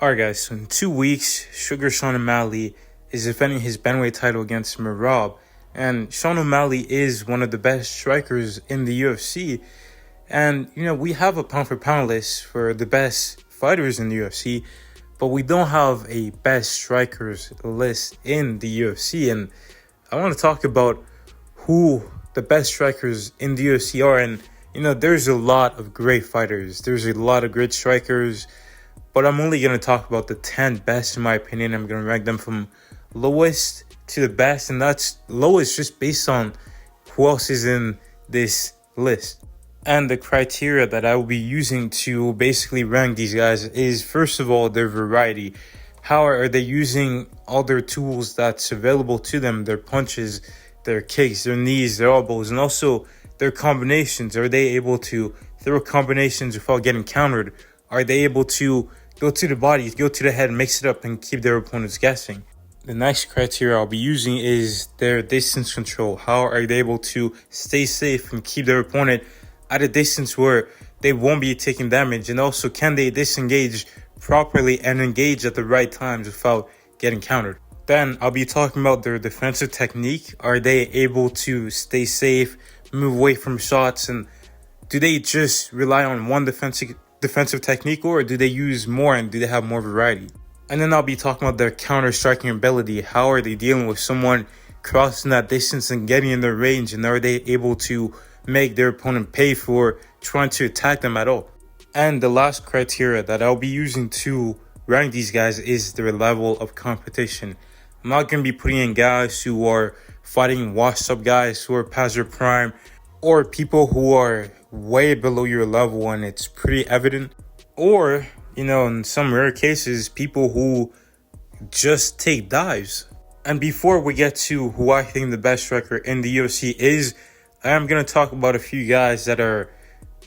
Alright guys, so in 2 weeks, Sugar Sean O'Malley is defending his bantamweight title against Merab. And Sean O'Malley is one of the best strikers in the UFC. And, we have a pound for pound list for the best fighters in the UFC, but we don't have a best strikers list in the UFC. And I want to talk about who the best strikers in the UFC are. And, there's a lot of great fighters. There's a lot of great strikers. But I'm only going to talk about the 10 best in my opinion. I'm going to rank them from lowest to the best. And that's lowest just based on who else is in this list. And the criteria that I will be using to basically rank these guys is, first of all, their variety. How are they using all their tools that's available to them? Their punches, their kicks, their knees, their elbows, and also their combinations. Are they able to throw combinations without getting countered? Are they able to go to the body, go to the head, mix it up, and keep their opponents guessing? The next criteria I'll be using is their distance control. How are they able to stay safe and keep their opponent at a distance where they won't be taking damage? And also, can they disengage properly and engage at the right times without getting countered? Then I'll be talking about their defensive technique. Are they able to stay safe, move away from shots, and do they just rely on one defensive technique, or do they use more and do they have more variety? And then I'll be talking about their counter striking ability. How are they dealing with someone crossing that distance and getting in their range, and are they able to make their opponent pay for trying to attack them at all? And the last criteria that I'll be using to rank these guys is their level of competition. I'm not going to be putting in guys who are fighting washed up guys who are past their prime, or people who are way below your level and it's pretty evident, or in some rare cases, people who just take dives. And before we get to who I think the best striker in the UFC is, I am going to talk about a few guys that are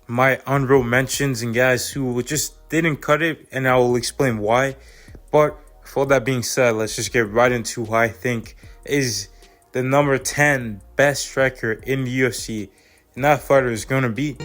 my honorable mentions and guys who just didn't cut it, and I will explain why. But with all that being said, let's just get right into who I think is the number 10 best striker in the UFC. And that fighter is going to be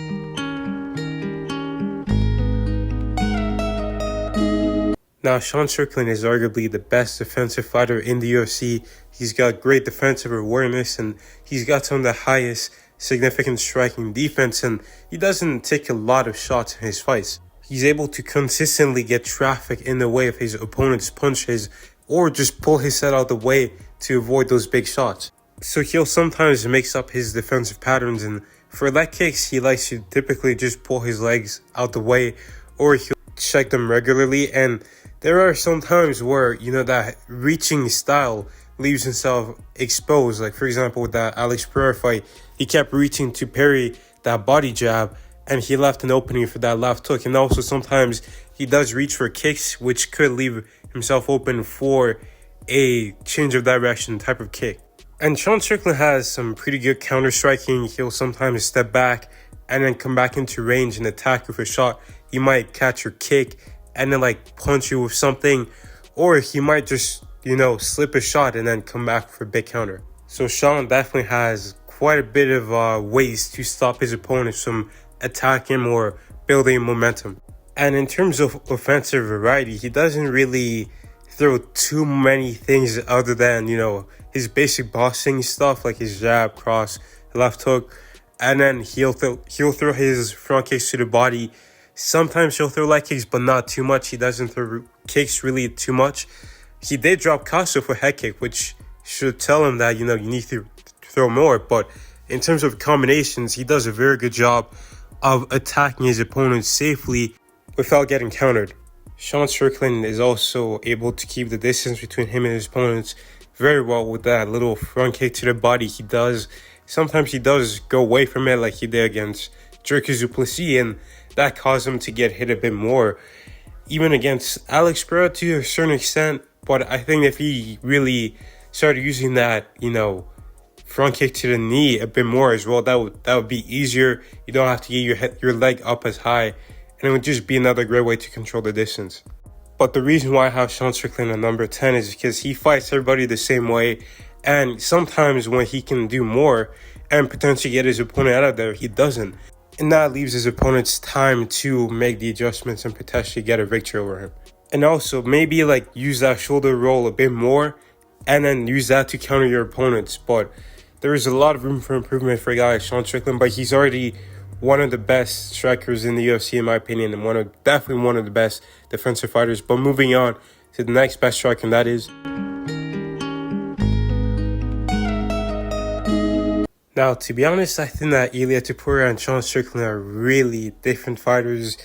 now, Sean Strickland is arguably the best defensive fighter in the UFC. He's got great defensive awareness, and he's got some of the highest significant striking defense, and he doesn't take a lot of shots in his fights. He's able to consistently get traffic in the way of his opponent's punches, or just pull his head out the way to avoid those big shots. So he'll sometimes mix up his defensive patterns, and for leg kicks, he likes to typically just pull his legs out the way, or he'll check them regularly. And there are some times where, that reaching style leaves himself exposed. Like, for example, with that Alex Pereira fight, he kept reaching to parry that body jab, and he left an opening for that left hook. And also sometimes he does reach for kicks, which could leave himself open for a change of direction type of kick. And Sean Strickland has some pretty good counter striking. He'll sometimes step back and then come back into range and attack with a shot. He might catch your kick and then punch you with something, or he might just, slip a shot and then come back for a big counter. So Sean definitely has quite a bit of ways to stop his opponents from attacking or building momentum. And in terms of offensive variety, he doesn't really throw too many things other than, his basic boxing stuff, like his jab, cross, left hook, and then he'll throw his front kicks to the body. Sometimes he'll throw leg kicks, but not too much. He doesn't throw kicks really too much. He did drop Castro for head kick, which should tell him that, you need to throw more. But in terms of combinations, he does a very good job of attacking his opponents safely without getting countered. Sean Strickland is also able to keep the distance between him and his opponents very well with that little front kick to the body he does. Sometimes he does go away from it, like he did against Dricus du Plessis, and that caused him to get hit a bit more. Even against Alex Pereira to a certain extent, but I think if he really started using that, front kick to the knee a bit more as well, that would be easier. You don't have to get your leg up as high, and it would just be another great way to control the distance. But the reason why I have Sean Strickland at number 10 is because he fights everybody the same way, and sometimes when he can do more and potentially get his opponent out of there, he doesn't. And that leaves his opponents time to make the adjustments and potentially get a victory over him. And also maybe like use that shoulder roll a bit more and then use that to counter your opponents. But there is a lot of room for improvement for a guy like Sean Strickland, but he's already one of the best strikers in the UFC in my opinion, and definitely one of the best defensive fighters. But moving on to the next best striker, and that is, now to be honest, I think that Ilia Topuria and Sean Strickland are really different fighters.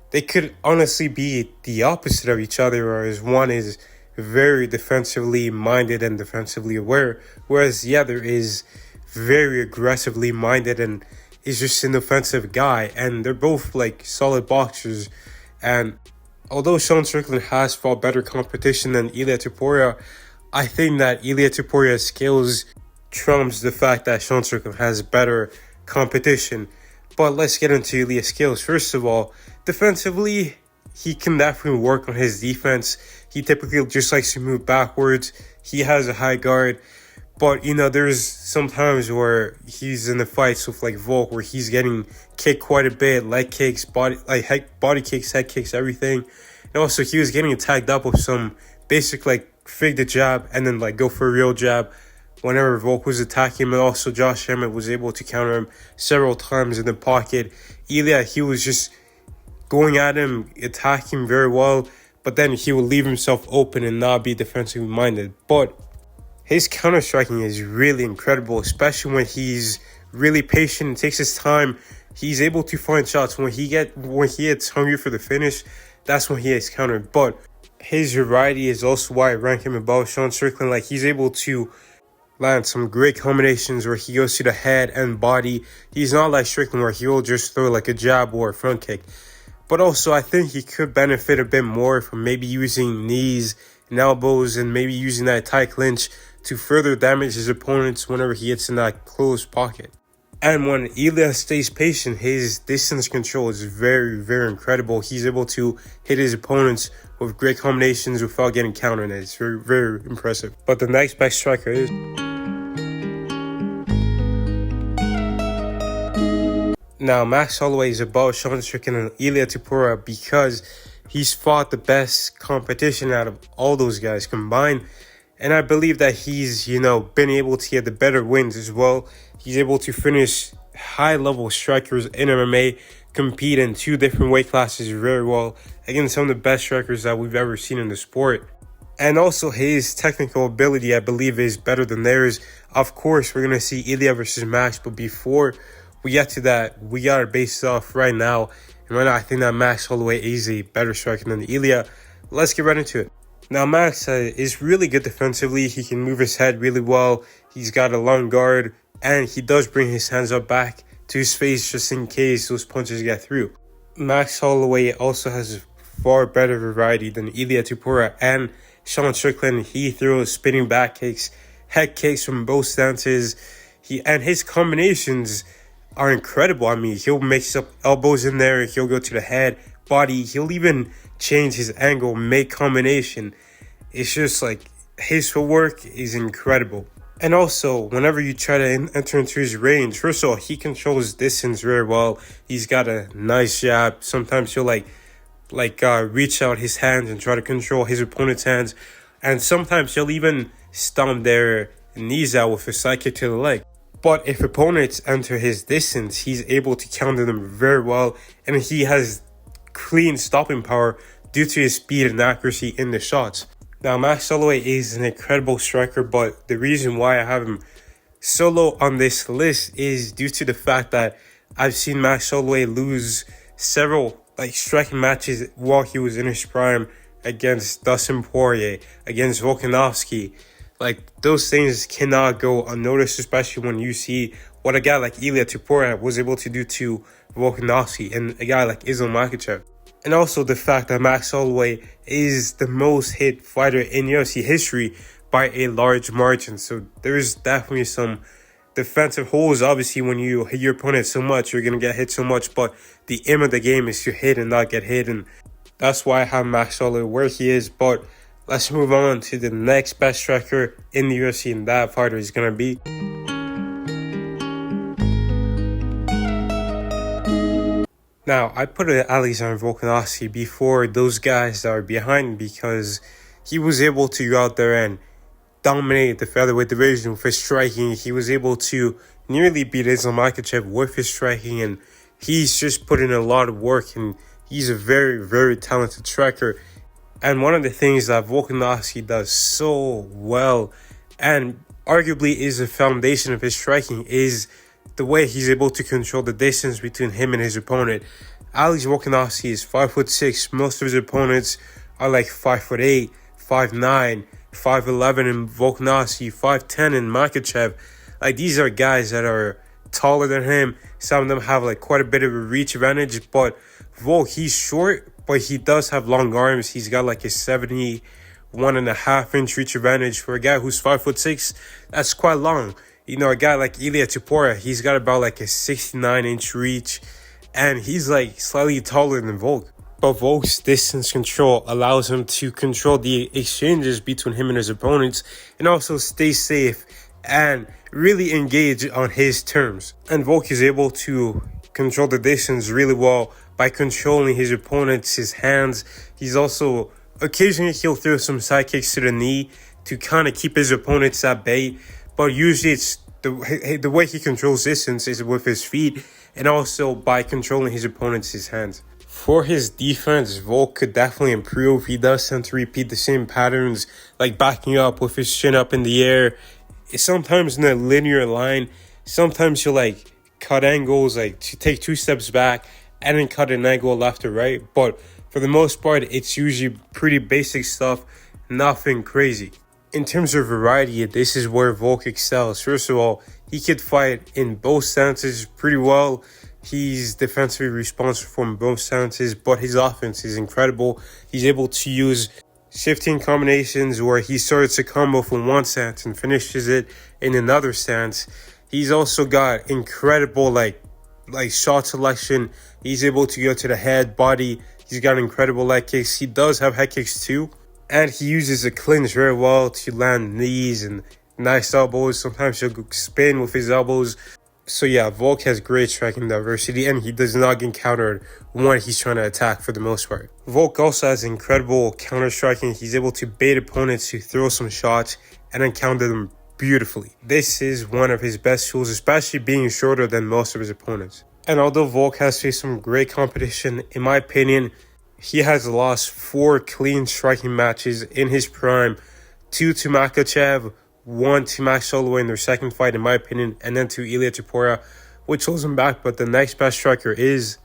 They could honestly be the opposite of each other, whereas one is very defensively minded and defensively aware, whereas the other is very aggressively minded and is just an offensive guy. And they're both like solid boxers. And although Sean Strickland has fought better competition than Ilia Topuria, I think that Ilia Topuria's skills trumps the fact that Sean Strickland has better competition. But let's get into Ilia's skills. First of all, defensively, he can definitely work on his defense. He typically just likes to move backwards. He has a high guard. But, there's some times where he's in the fights with, like, Volk, where he's getting kicked quite a bit, leg kicks, body kicks, head kicks, everything. And also, he was getting tagged up with some basic, like, fake the jab and then, like, go for a real jab whenever Volk was attacking him. And also, Josh Emmett was able to counter him several times in the pocket. Ilia, he was just going at him, attacking very well, but then he would leave himself open and not be defensively minded. But his counter-striking is really incredible, especially when he's really patient and takes his time. He's able to find shots. When he gets hungry for the finish, that's when he is countered. But his variety is also why I rank him above Sean Strickland. Like, he's able to land some great combinations where he goes to the head and body. He's not like Strickland where he will just throw like a jab or a front kick. But also, I think he could benefit a bit more from maybe using knees and elbows and maybe using that tight clinch to further damage his opponents whenever he gets in that close pocket. And when Ilia stays patient, his distance control is very, very incredible. He's able to hit his opponents with great combinations without getting countered. It's very, very impressive. But the next best striker is... Now, Max Holloway is above Sean Strickland and Ilia Topuria because he's fought the best competition out of all those guys combined. And I believe that he's, been able to get the better wins as well. He's able to finish high-level strikers in MMA, compete in 2 different weight classes very well against some of the best strikers that we've ever seen in the sport. And also his technical ability, I believe, is better than theirs. Of course, we're going to see Ilia versus Max, but before we get to that, we got to base it off right now. And right now, I think that Max Holloway is a better striker than Ilia. Let's get right into it. Now, Max is really good defensively. He can move his head really well. He's got a long guard, and he does bring his hands up back to his face just in case those punches get through. Max Holloway also has far better variety than Ilia Topuria and Sean Strickland. He throws spinning back kicks, head kicks from both stances. And his combinations are incredible. I mean, he'll mix up elbows in there. He'll go to the head, body. He'll even change his angle, make combination. It's just like his footwork is incredible. And also, whenever you try to enter into his range, first of all, he controls distance very well. He's got a nice jab. Sometimes he'll reach out his hands and try to control his opponent's hands. And sometimes he'll even stomp their knees out with a side kick to the leg. But if opponents enter his distance, he's able to counter them very well. And he has clean stopping power due to his speed and accuracy in the shots. Now, Max Holloway is an incredible striker, but the reason why I have him so low on this list is due to the fact that I've seen Max Holloway lose several striking matches while he was in his prime against Dustin Poirier, against Volkanovski. Those things cannot go unnoticed, especially when you see what a guy like Ilia Topuria was able to do to Volkanovski and a guy like Islam Makhachev. And also the fact that Max Holloway is the most hit fighter in UFC history by a large margin. So there's definitely some defensive holes. Obviously, when you hit your opponent so much, you're going to get hit so much. But the aim of the game is to hit and not get hit. And that's why I have Max Holloway where he is. But let's move on to the next best striker in the UFC. And that fighter is going to be... Now, I put Alexander Volkanovski before those guys that are behind because he was able to go out there and dominate the featherweight division with his striking. He was able to nearly beat Islam Makhachev with his striking, and he's just put in a lot of work, and he's a very, very talented striker. And one of the things that Volkanovski does so well, and arguably is the foundation of his striking, is the way he's able to control the distance between him and his opponent. Alex Volkanovski is 5'6". Most of his opponents are like 5'8", 5'9", 5'11", and Volkanovski 5'10", and Makhachev. Like, these are guys that are taller than him. Some of them have like quite a bit of a reach advantage, but Volk, he's short, but he does have long arms. He's got like a 71.5-inch reach advantage. For a guy who's 5'6", that's quite long. You know, a guy like Ilia Topuria, he's got about like a 69-inch reach, and he's like slightly taller than Volk. But Volk's distance control allows him to control the exchanges between him and his opponents, and also stay safe and really engage on his terms. And Volk is able to control the distance really well by controlling his opponents, his hands. He's also, occasionally he'll throw some side kicks to the knee to kind of keep his opponents at bay. But usually it's the way he controls distance is with his feet, and also by controlling his opponents, his hands. For his defense, Volk could definitely improve. He does tend to repeat the same patterns, like backing up with his chin up in the air, sometimes in a linear line. Sometimes he'll like cut angles, like to take 2 steps back and then cut an angle left or right. But for the most part, it's usually pretty basic stuff, nothing crazy. In terms of variety, this is where Volk excels. First of all, he could fight in both stances pretty well. He's defensively responsible from both stances, but his offense is incredible. He's able to use shifting combinations where he starts a combo from one stance and finishes it in another stance. He's also got incredible like shot selection. He's able to go to the head, body. He's got incredible leg kicks. He does have head kicks too. And he uses a clinch very well to land knees and nice elbows. Sometimes he'll spin with his elbows. So yeah, Volk has great striking diversity, and he does not get countered when he's trying to attack for the most part. Volk also has incredible counter striking. He's able to bait opponents to throw some shots and then counter them beautifully. This is one of his best tools, especially being shorter than most of his opponents. And although Volk has faced some great competition, in my opinion, he has lost 4 clean striking matches in his prime. 2 to Makhachev, 1 to Max Holloway in their second fight, in my opinion, and then to Ilia Topuria, which holds him back. But the next best striker is...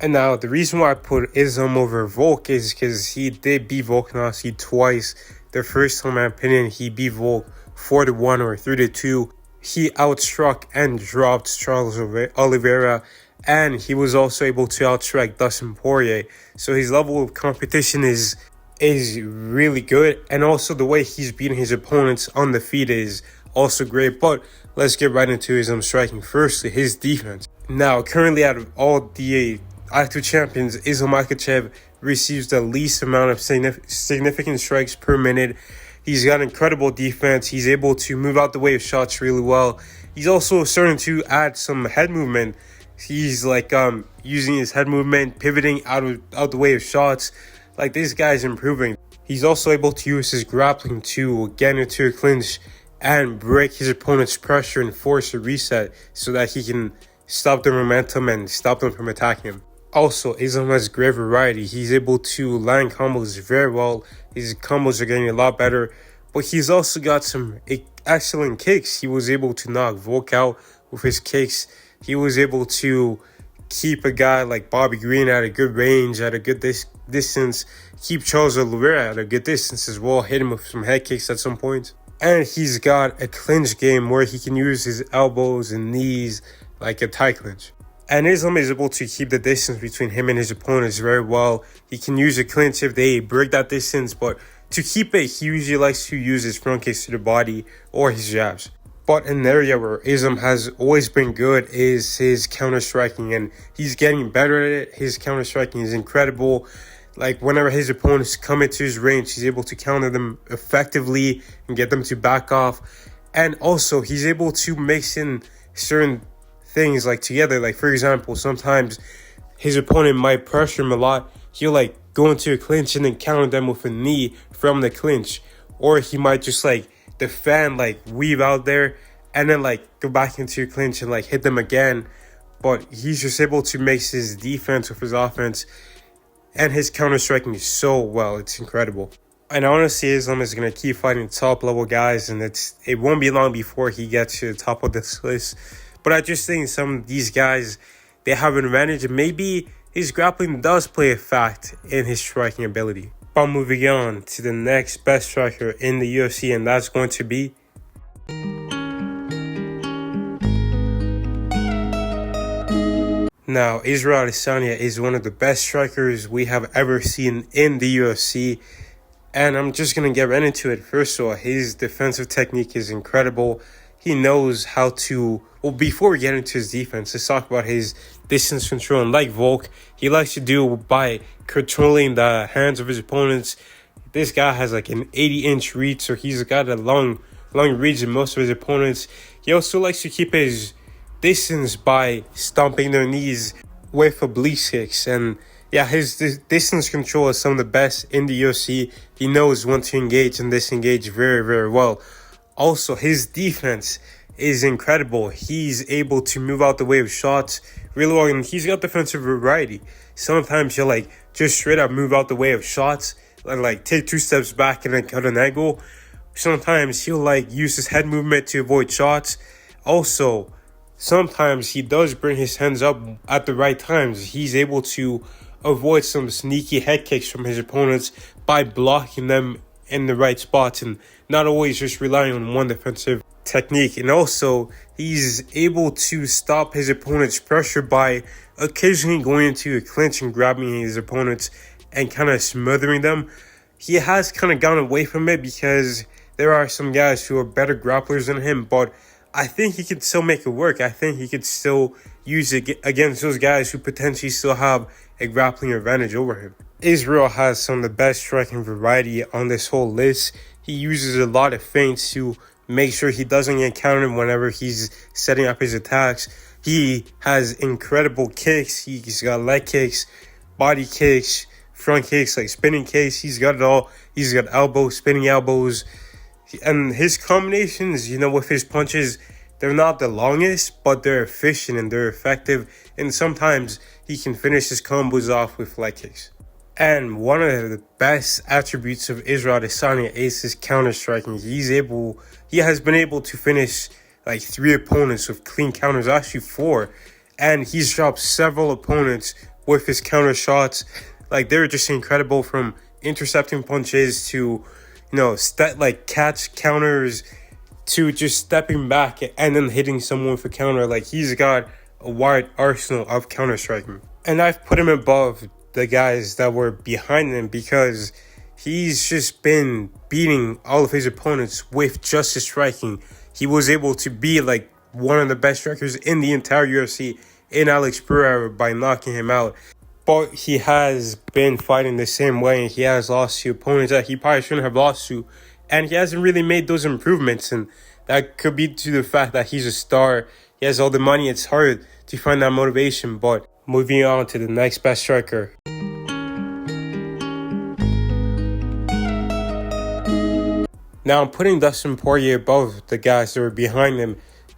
And now, the reason why I put Islam over Volk is because he did beat Volkanovski twice. The first time, in my opinion, he beat Volk 4-1 or 3-2. He outstruck and dropped Charles Oliveira, and he was also able to outstrike Dustin Poirier. So his level of competition is really good, and also the way he's beating his opponents on the feet is also great. But let's get right into his striking. Firstly, his defense. Now, currently out of all the active champions, Islam Makhachev receives the least amount of significant strikes per minute. He's got incredible defense. He's able to move out the way of shots really well. He's also starting to add some head movement. He's like using his head movement, pivoting out the way of shots. Like, this guy's improving. He's also able to use his grappling to get into a clinch and break his opponent's pressure and force a reset so that he can stop their momentum and stop them from attacking him. Also, Islam has great variety. He's able to land combos very well. His combos are getting a lot better. But he's also got some excellent kicks. He was able to knock Volk out with his kicks. He was able to keep a guy like Bobby Green at a good range, at a good distance. Keep Charles Oliveira at a good distance as well. Hit him with some head kicks at some point. And he's got a clinch game where he can use his elbows and knees like a tie clinch. And Islam is able to keep the distance between him and his opponents very well. He can use a clinch if they break that distance, but to keep it, he usually likes to use his front kicks to the body or his jabs. But an area where Islam has always been good is his counter-striking, and he's getting better at it. His counter-striking is incredible. Like, whenever his opponents come into his range, he's able to counter them effectively and get them to back off. And also, he's able to mix in certain things like together. Like, for example, sometimes his opponent might pressure him a lot. He'll like go into a clinch and then counter them with a knee from the clinch. Or he might just like defend, like weave out there and then like go back into a clinch and like hit them again. But he's just able to mix his defense with his offense. And his counter striking is so well. It's incredible. And honestly, Islam is going to keep fighting top level guys, and it won't be long before he gets to the top of this list. But I just think some of these guys, they have an advantage, and maybe his grappling does play a fact in his striking ability. But moving on to the next best striker in the UFC, and that's going to be now, Israel Adesanya is one of the best strikers we have ever seen in the UFC. And I'm just going to get right into it. First of all, his defensive technique is incredible. He knows how to... Well, before we get into his defense, let's talk about his distance control. And like Volk, he likes to do by controlling the hands of his opponents. This guy has like an 80-inch reach, so he's got a long reach in most of his opponents. He also likes to keep his distance by stomping their knees with oblique kicks. And yeah, his distance control is some of the best in the UFC. He knows when to engage and disengage very, very well. Also, his defense is incredible. He's able to move out the way of shots really well, and he's got defensive variety. Sometimes he'll like just straight up move out the way of shots and like take 2 steps back and then cut an angle. Sometimes he'll like use his head movement to avoid shots. Also, sometimes he does bring his hands up at the right times. He's able to avoid some sneaky head kicks from his opponents by blocking them in the right spots and not always just relying on one defensive technique. And also, he's able to stop his opponent's pressure by occasionally going into a clinch and grabbing his opponents and kind of smothering them. He has kind of gone away from it because there are some guys who are better grapplers than him, but I think he could still make it work. I think he could still use it against those guys who potentially still have a grappling advantage over him. Israel has some of the best striking variety on this whole list. He uses a lot of feints to make sure he doesn't get countered whenever he's setting up his attacks. He has incredible kicks. He's got leg kicks, body kicks, front kicks, like spinning kicks. He's got it all. He's got elbows, spinning elbows. And his combinations, with his punches, they're not the longest, but they're efficient and they're effective. And sometimes he can finish his combos off with leg kicks. And one of the best attributes of Israel Adesanya is his counter striking. He has been able to finish like 3 opponents with clean counters, actually 4. And he's dropped several opponents with his counter shots. Like, they're just incredible, from intercepting punches to catch counters to just stepping back and then hitting someone with a counter. Like, he's got a wide arsenal of counter striking. And I've put him above the guys that were behind him because he's just been beating all of his opponents with just his striking. He was able to be like one of the best strikers in the entire UFC in Alex Pereira by knocking him out. But he has been fighting the same way, and he has lost to opponents that he probably shouldn't have lost to. And he hasn't really made those improvements, and that could be to the fact that he's a star. He has all the money. It's hard to find that motivation. But moving on to the next best striker. Now, I'm putting Dustin Poirier above the guys that were behind him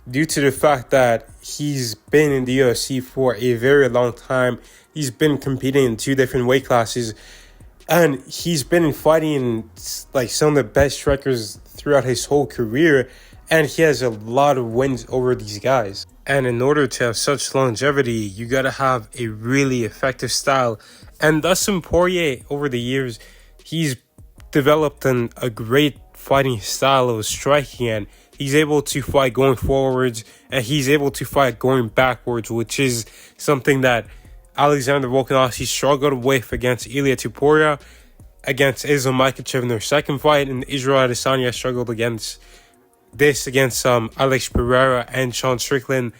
due to the fact that he's been in the UFC for a very long time. He's been competing in 2 different weight classes, and he's been fighting like some of the best strikers throughout his whole career, and he has a lot of wins over these guys. And in order to have such longevity, you gotta have a really effective style. And Dustin Poirier, over the years, he's developed a great fighting style of striking, and he's able to fight going forwards, and he's able to fight going backwards, which is something that Alexander Volkanovski struggled with against Ilia Topuria, against Islam Makhachev in their second fight, and Israel Adesanya struggled against Alex Pereira and Sean Strickland.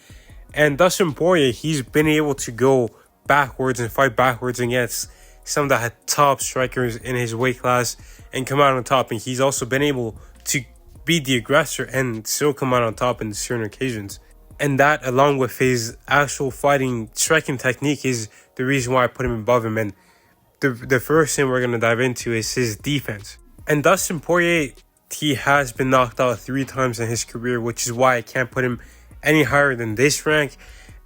And Dustin Poirier, he's been able to go backwards and fight backwards against some of the top strikers in his weight class and come out on top. And he's also been able to be the aggressor and still come out on top in certain occasions. And that, along with his actual fighting striking technique, is the reason why I put him above him. And the first thing we're going to dive into is his defense. And Dustin Poirier, he has been knocked out 3 times in his career, which is why I can't put him any higher than this rank.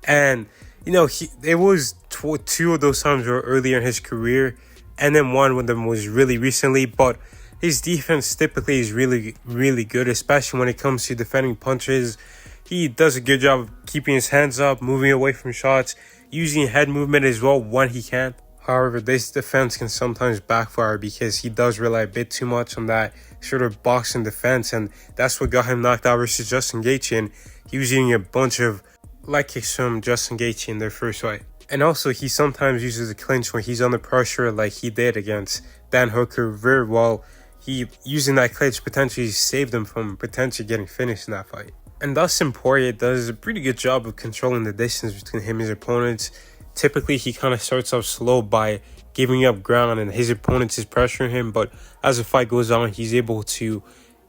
And, it was 2 of those times were earlier in his career, and then one of them was really recently. But his defense typically is really, really good, especially when it comes to defending punches. He does a good job of keeping his hands up, moving away from shots, using head movement as well when he can. However, this defense can sometimes backfire because he does rely a bit too much on that sort of boxing defense, and that's what got him knocked out versus Justin Gaethje. And he was using a bunch of leg kicks from Justin Gaethje in their first fight. And also, he sometimes uses a clinch when he's under pressure, like he did against Dan Hooker very well. He, using that clinch, potentially saved him from potentially getting finished in that fight. And Dustin Poirier does a pretty good job of controlling the distance between him and his opponents. Typically, he kind of starts off slow by giving up ground and his opponent is pressuring him. But as the fight goes on, he's able to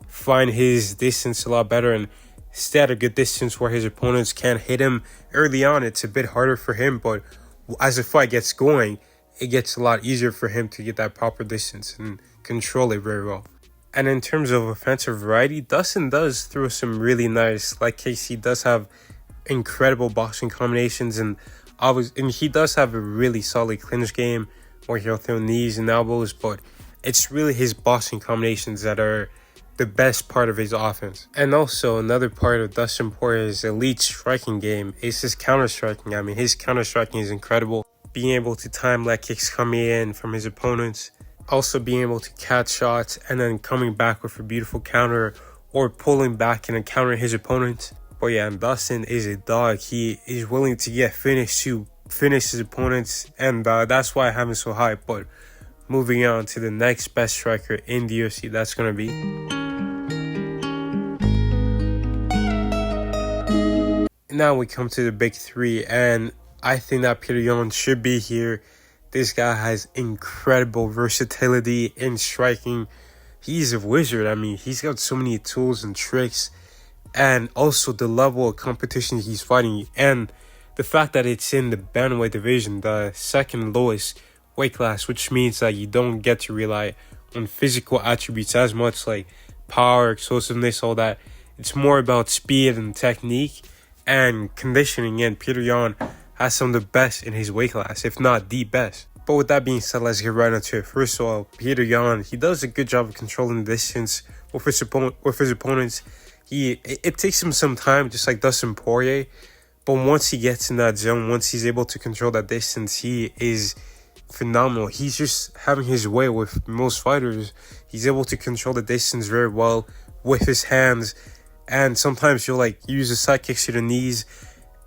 find his distance a lot better and stay at a good distance where his opponents can't hit him. Early on, it's a bit harder for him, but as the fight gets going, it gets a lot easier for him to get that proper distance and control it very well. And in terms of offensive variety, Dustin does throw some really nice leg kicks. He does have incredible boxing combinations, and he does have a really solid clinch game where he'll throw knees and elbows, but it's really his boxing combinations that are the best part of his offense. And also, another part of Dustin Poirier's elite striking game is his counter-striking. I mean, his counter-striking is incredible. Being able to time leg kicks coming in from his opponents, also being able to catch shots and then coming back with a beautiful counter or pulling back and countering his opponent. But yeah, and Dustin is a dog. He is willing to get finished to finish his opponents, and that's why I have him so high. But moving on to the next best striker in the UFC, that's going to be... Now we come to the big 3, and I think that Petr Yan should be here. This guy has incredible versatility in striking. He's a wizard. I mean, he's got so many tools and tricks, and also the level of competition he's fighting, and the fact that it's in the bantamweight division, the second lowest weight class, which means that you don't get to rely on physical attributes as much, like power, explosiveness, all that. It's more about speed and technique and conditioning, and Petr Yan has some of the best in his weight class, if not the best. But with that being said, let's get right into it. First of all, Petr Yan, he does a good job of controlling the distance with his opponents. It takes him some time, just like Dustin Poirier, but once he gets in that zone, once he's able to control that distance, he is phenomenal. He's just having his way with most fighters. He's able to control the distance very well with his hands, and sometimes he'll use the side kicks to the knees.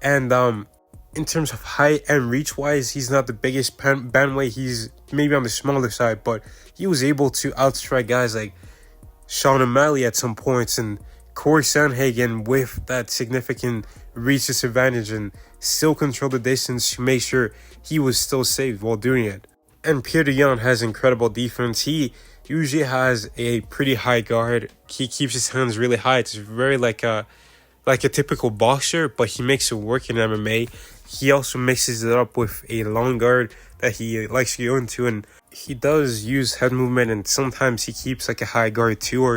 And in terms of height and reach wise, he's not the biggest bantamweight. He's maybe on the smaller side, but he was able to outstrike guys like Sean O'Malley at some points and Corey Sandhagen with that significant reach disadvantage and still control the distance to make sure he was still safe while doing it. And Petr Yan has incredible defense. He usually has a pretty high guard. He keeps his hands really high. It's very like a typical boxer, but he makes it work in MMA. He also mixes it up with a long guard that he likes to go into, and he does use head movement, and sometimes he keeps a high guard too, or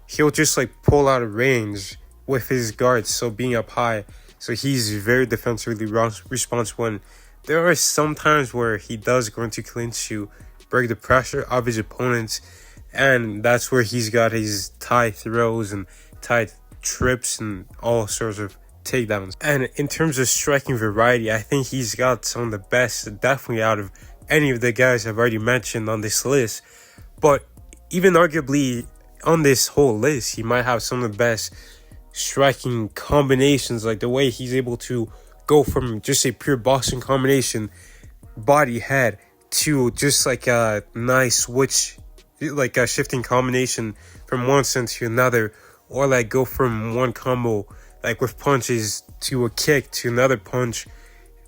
he'll just pull out of range with his guards, so being up high. So he's very defensively responsible, and there are some times where he does go into clinch to break the pressure of his opponents, and that's where he's got his tight throws and tight trips and all sorts of takedowns. And in terms of striking variety, I think he's got some of the best, definitely out of any of the guys I've already mentioned on this list. But even arguably on this whole list, he might have some of the best striking combinations, like the way he's able to go from just a pure boxing combination, body head, to just a nice switch, like a shifting combination from one sense to another, or go from one combo with punches to a kick to another punch.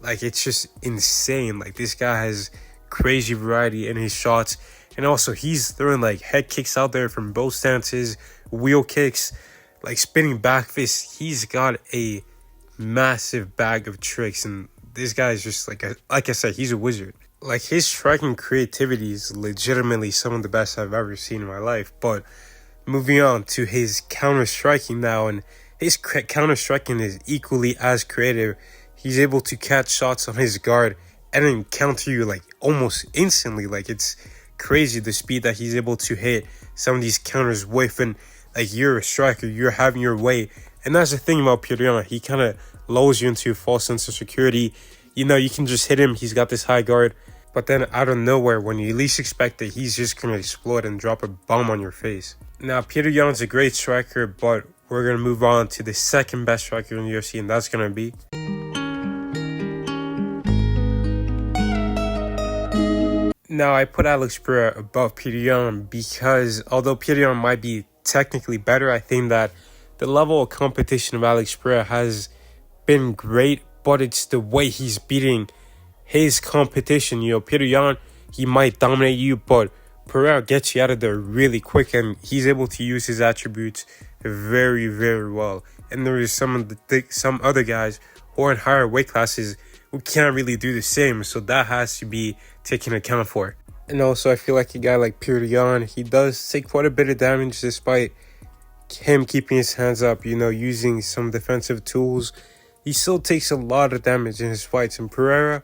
It's just insane. This guy has crazy variety in his shots, and also he's throwing head kicks out there from both stances, wheel kicks, like spinning back fists. He's got a massive bag of tricks, and this guy is just like I said, he's a wizard. Like, his striking creativity is legitimately some of the best I've ever seen in my life. But moving on to his counter striking now, and his counter striking is equally as creative. He's able to catch shots on his guard and then counter you like almost instantly. Like, it's crazy the speed that he's able to hit some of these counters with, and like, you're a striker, you're having your way. And that's the thing about Petr Yan. He kind of lulls you into a false sense of security. You know, you can just hit him, he's got this high guard, but then out of nowhere, when you least expect it, he's just going to explode and drop a bomb on your face. Now, Petr Yan's a great striker, but we're going to move on to the second best striker in the UFC, and that's going to be... Now, I put Alex Pereira above Petr Yan because although Petr Yan might be technically better, I think that the level of competition of Alex Pereira has been great, but it's the way he's beating his competition. You know, Petr Yan, he might dominate you, but Pereira gets you out of there really quick, and he's able to use his attributes very, very well. And there is some other guys who are in higher weight classes who can't really do the same, so that has to be taken account for. And also, I feel like a guy like Petr Yan, he does take quite a bit of damage despite him keeping his hands up, you know, using some defensive tools. He still takes a lot of damage in his fights. And Pereira,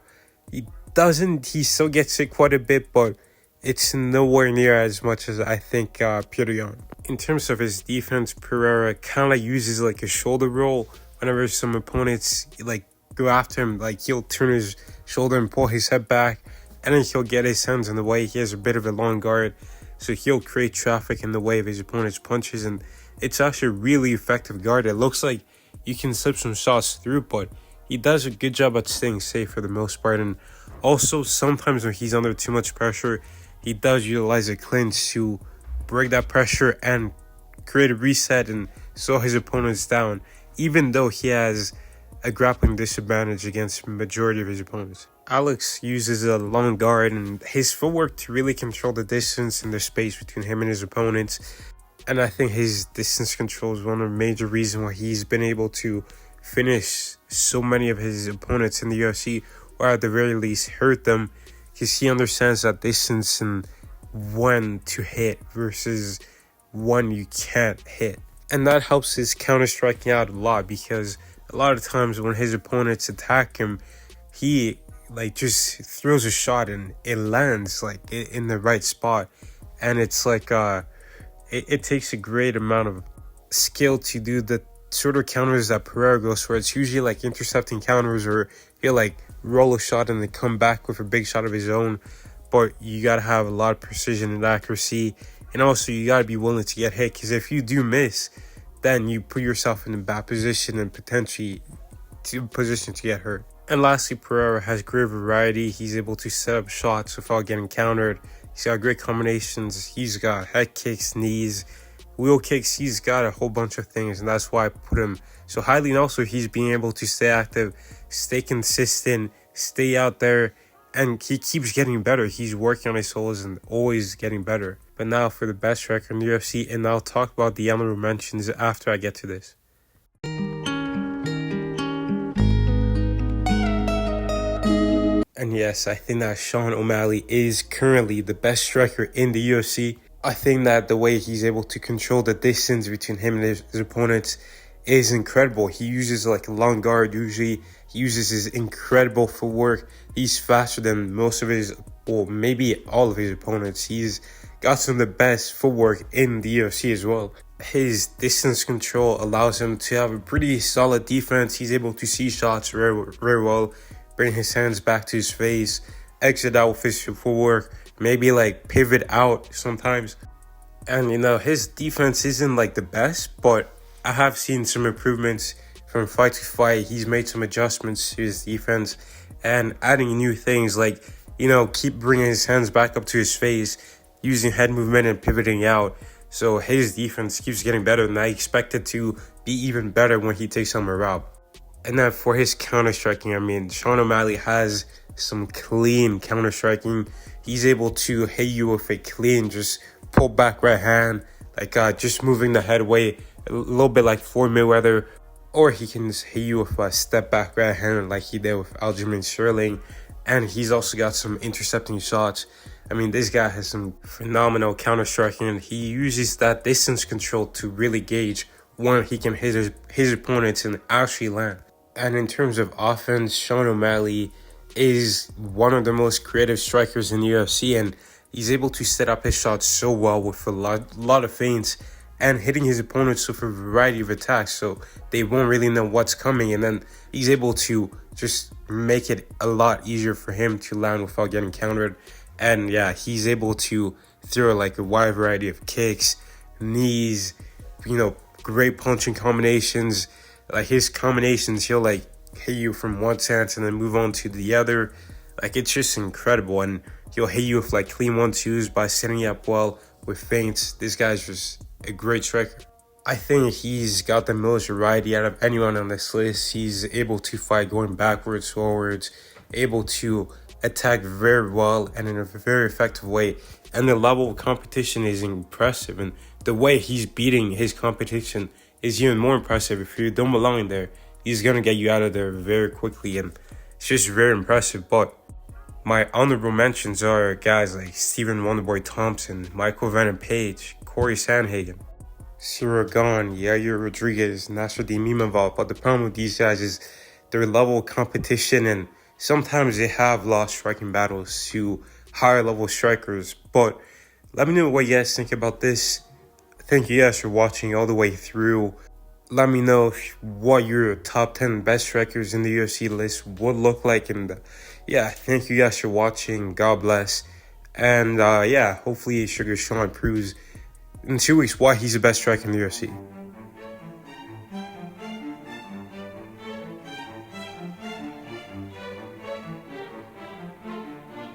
he still gets hit quite a bit, but it's nowhere near as much as I think Petr Yan. In terms of his defense, Pereira kind of uses like a shoulder roll whenever some opponents like go after him. Like, he'll turn his shoulder and pull his head back, and then he'll get his hands in the way. He has a bit of a long guard, so he'll create traffic in the way of his opponent's punches, and it's actually a really effective guard. It looks like you can slip some shots through, but he does a good job at staying safe for the most part. And also, sometimes when he's under too much pressure, he does utilize a clinch to break that pressure and create a reset and slow his opponents down, even though he has a grappling disadvantage against the majority of his opponents. Alex uses a long guard and his footwork to really control the distance and the space between him and his opponents. And I think his distance control is one of the major reasons why he's been able to finish so many of his opponents in the UFC, or at the very least hurt them, because he understands that distance and when to hit versus when you can't hit. And that helps his counter-striking out a lot, because a lot of times when his opponents attack him, he like just throws a shot and it lands like in the right spot. And it's like it takes a great amount of skill to do the sort of counters that Pereira goes for. It's usually like intercepting counters, or he'll like roll a shot and then come back with a big shot of his own. But you gotta have a lot of precision and accuracy, and also you gotta be willing to get hit, because if you do miss, then you put yourself in a bad position and potentially position to get hurt. And lastly, Pereira has great variety. He's able to set up shots without getting countered. He's got great combinations. He's got head kicks, knees, wheel kicks. He's got a whole bunch of things, and that's why I put him so highly. And also, he's being able to stay active, stay consistent, stay out there, and he keeps getting better. He's working on his solos and always getting better. But now for the best striker in the UFC, and I'll talk about the honorable mentions after I get to this. And yes, I think that Sean O'Malley is currently the best striker in the UFC. I think that the way he's able to control the distance between him and his opponents is incredible. He uses like a long guard usually. He uses his incredible footwork. He's faster than most of his, well, maybe all of his opponents. He's got some of the best footwork in the UFC as well. His distance control allows him to have a pretty solid defense. He's able to see shots very well, bring his hands back to his face, exit out with his footwork, maybe like pivot out sometimes. And you know, his defense isn't like the best, but I have seen some improvements from fight to fight. He's made some adjustments to his defense and adding new things like, you know, keep bringing his hands back up to his face, using head movement and pivoting out. So his defense keeps getting better, and I expect it to be even better when he takes on Merab. And then for his counter-striking, I mean, Sean O'Malley has some clean counter-striking. He's able to hit you with a clean, just pull back right hand, just moving the head away a little bit like Floyd Mayweather, or he can just hit you with a step back right hand like he did with Aljamain Sterling. And he's also got some intercepting shots. I mean, this guy has some phenomenal counter striking, and he uses that distance control to really gauge when he can hit his opponents and actually land. And in terms of offense, Sean O'Malley is one of the most creative strikers in the UFC, and he's able to set up his shots so well with a lot of feints and hitting his opponents with a variety of attacks, so they won't really know what's coming. And then he's able to just make it a lot easier for him to land without getting countered. And yeah, he's able to throw like a wide variety of kicks, knees, great punching combinations. Like his combinations, he'll like hit you from one stance and then move on to the other. Like it's just incredible. And he'll hit you with like clean 1-2s by setting you up well with feints. This guy's just a great striker. I think he's got the most variety out of anyone on this list. He's able to fight going backwards, forwards, able to attack very well and in a very effective way. And the level of competition is impressive. And the way he's beating his competition is even more impressive. If you don't belong there, he's going to get you out of there very quickly. And it's just very impressive. But my honorable mentions are guys like Stephen Wonderboy Thompson, Michael Venom Page, Corey Sandhagen, Cyril Gane, Yair Rodriguez, Nasruddin Imavov. But the problem with these guys is their level of competition, and sometimes they have lost striking battles to higher level strikers. But let me know what you guys think about this. Thank you guys for watching all the way through. Let me know what your top 10 best strikers in the UFC list would look like. And yeah, thank you guys for watching. God bless. And hopefully Sugar Sean proves in 2 weeks why he's the best striker in the UFC.